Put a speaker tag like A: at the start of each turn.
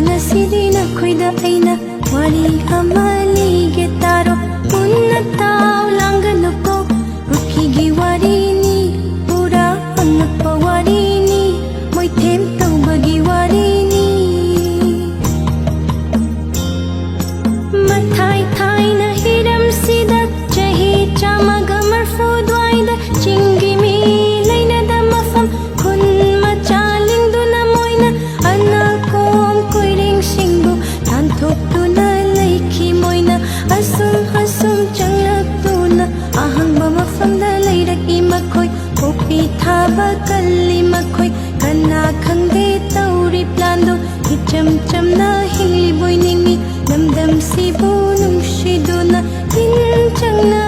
A: ngasidi nakoida aina wari ama lige taro unna tau langano ko rukhigi wari ni pura angakpa wari ni moithem taubagi wari ni mathai thai na hiram sida chahi chamaga marfu dwaida chingi mi laina da mafam kun machaling du na moina anakom koiring singbu tanthok tu na laiki moina asum asum changlak tu na ahang ba mafam da lairaki makhoi kopi thaba kalli makhoi kana khangde tauri plan do hicham cham na hili boiningi namdam sibu nungshiduna hin changna